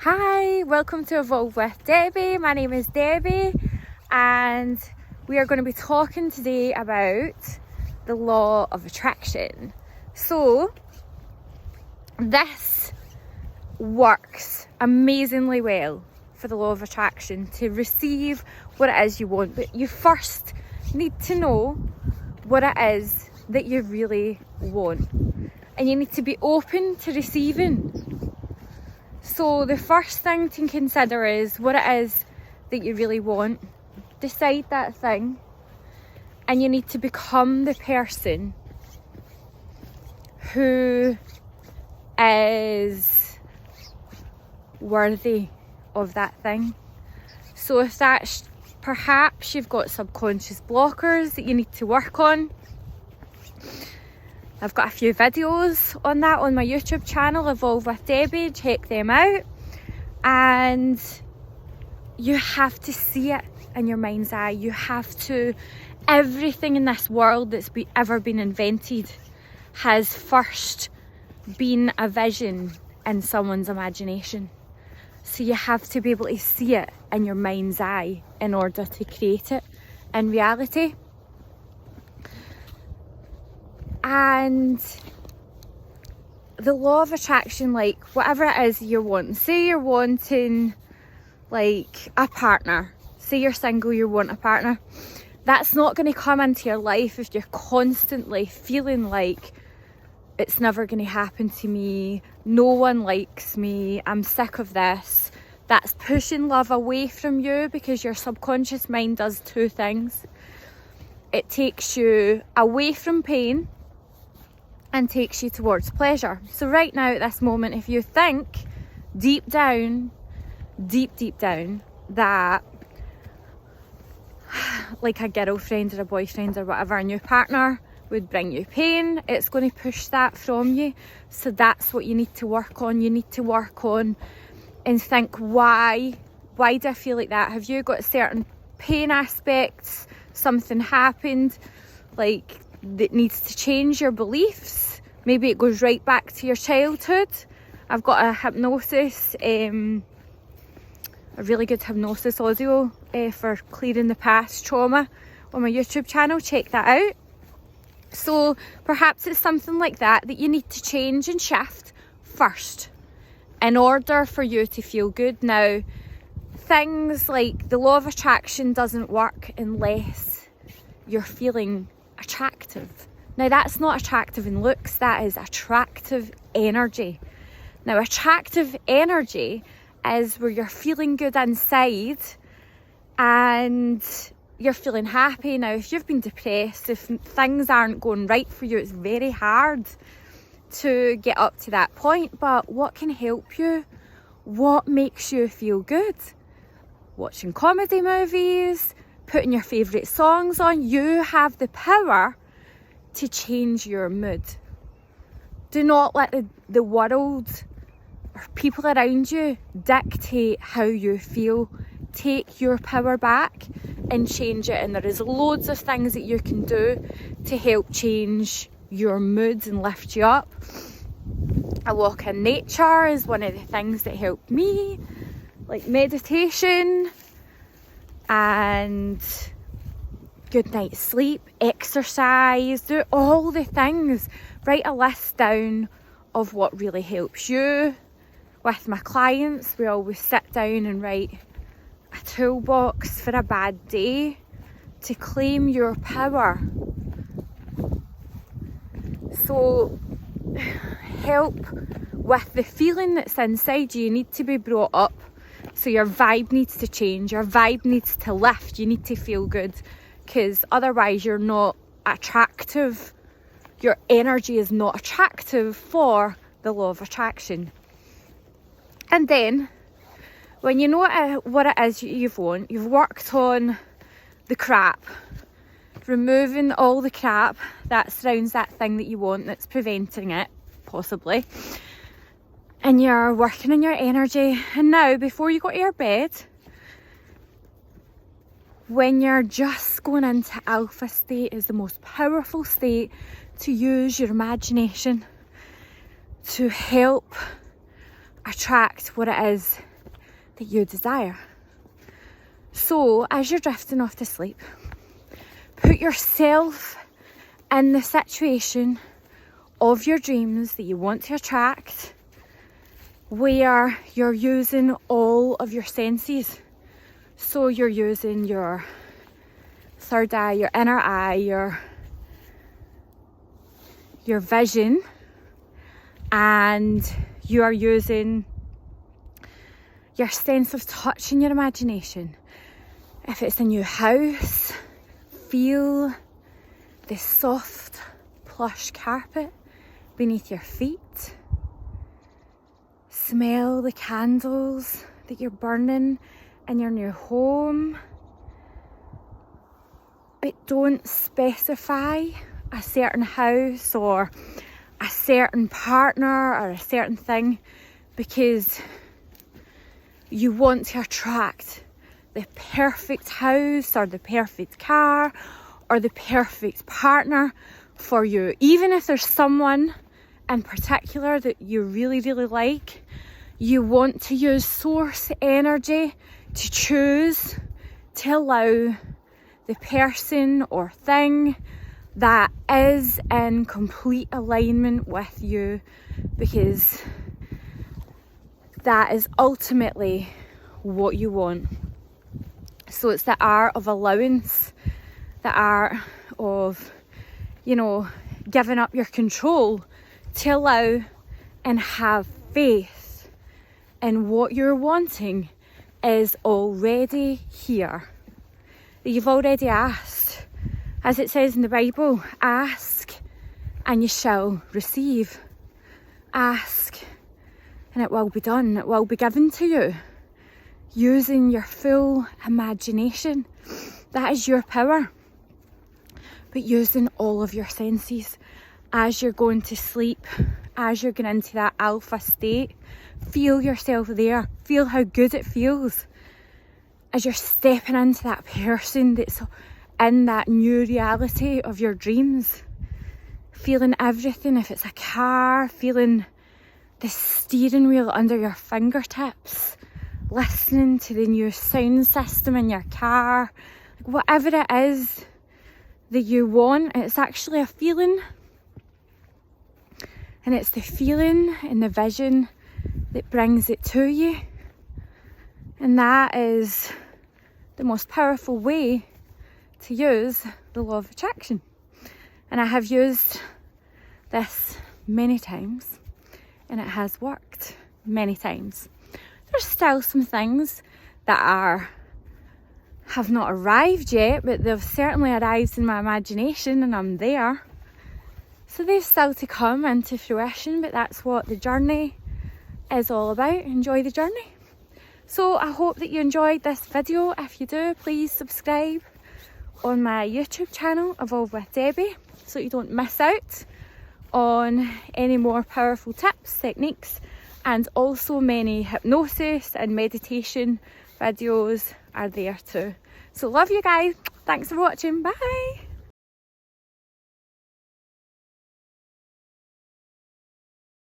Hi, welcome to Evolve with Debbie. My name is Debbie and we are going to be talking today about the law of attraction. So this works amazingly well for the law of attraction to receive what it is you want, but you first need to know what it is that you really want, and you need to be open to receiving. So the first thing to consider is what it is that you really want. Decide that thing, and you need to become the person who is worthy of that thing. So if that's perhaps you've got subconscious blockers that you need to work on, I've got a few videos on that on my YouTube channel, Evolve with Debbie. Check them out. And you have to see it in your mind's eye. You have to, everything in this world that's ever been invented has first been a vision in someone's imagination. So you have to be able to see it in your mind's eye in order to create it in reality. And the law of attraction, like whatever it is you're wanting, say you're wanting like a partner, say you're single, you want a partner, that's not going to come into your life if you're constantly feeling like it's never going to happen to me, no one likes me, I'm sick of this. That's pushing love away from you, because your subconscious mind does two things. It takes you away from pain and takes you towards pleasure. So right now at this moment, if you think deep down that like a girlfriend or a boyfriend or whatever, a new partner would bring you pain, it's going to push that from you. So that's what you need to work on. You need to work on and think, why do I feel like that? Have you got certain pain aspects? Something happened like that needs to change your beliefs? Maybe it goes right back to your childhood. I've got a hypnosis, a really good hypnosis audio for clearing the past trauma on my YouTube channel. Check that out. So perhaps it's something like that you need to change and shift first in order for you to feel good. Now, things like the law of attraction doesn't work unless you're feeling attractive. Now, that's not attractive in looks, that is attractive energy. Now, attractive energy is where you're feeling good inside and you're feeling happy. Now, if you've been depressed, if things aren't going right for you, it's very hard to get up to that point. But what can help you? What makes you feel good? Watching comedy movies, putting your favourite songs on. You have the power to change your mood. Do not let the world or people around you dictate how you feel. Take your power back and change it. And there is loads of things that you can do to help change your mood and lift you up. A walk in nature is one of the things that help me, like meditation and good night's sleep, exercise, do all the things. Write a list down of what really helps you. With my clients, we always sit down and write a toolbox for a bad day to claim your power. So help with the feeling that's inside you. You need to be brought up. So your vibe needs to change. Your vibe needs to lift. You need to feel good, because otherwise you're not attractive. Your energy is not attractive for the law of attraction. And then when you know what it is you want, you've worked on the crap, removing all the crap that surrounds that thing that you want that's preventing it, possibly, and you're working on your energy. And now, before you go to your bed, when you're just going into alpha state, is the most powerful state to use your imagination to help attract what it is that you desire. So as you're drifting off to sleep, put yourself in the situation of your dreams that you want to attract, where you're using all of your senses. So you're using your third eye, your inner eye, your vision, and you are using your sense of touch and your imagination. If it's a new house, feel the soft plush carpet beneath your feet. Smell the candles that you're burning in your new home. But don't specify a certain house or a certain partner or a certain thing, because you want to attract the perfect house or the perfect car or the perfect partner for you. Even if there's someone in particular that you really, really like, you want to use source energy to choose to allow the person or thing that is in complete alignment with you, because that is ultimately what you want. So it's the art of allowance, the art of, giving up your control to allow and have faith in what you're wanting is already here. You've already asked. As it says in the Bible, ask and you shall receive. Ask and it will be done. It will be given to you. Using your full imagination. That is your power. But using all of your senses as you're going to sleep, as you're going into that alpha state. Feel yourself there. Feel how good it feels as you're stepping into that person that's in that new reality of your dreams. Feeling everything. If it's a car, feeling the steering wheel under your fingertips. Listening to the new sound system in your car. Whatever it is that you want, it's actually a feeling. And it's the feeling and the vision that brings it to you. And that is the most powerful way to use the law of attraction. And I have used this many times and it has worked many times. There's still some things that have not arrived yet, but they've certainly arrived in my imagination and I'm there. So they've still to come into fruition, but that's what the journey is all about. Enjoy the journey. So I hope that you enjoyed this video. If you do, please subscribe on my YouTube channel, Evolve with Debbie, so you don't miss out on any more powerful tips, techniques, and also many hypnosis and meditation videos are there too. So love you guys. Thanks for watching. Bye.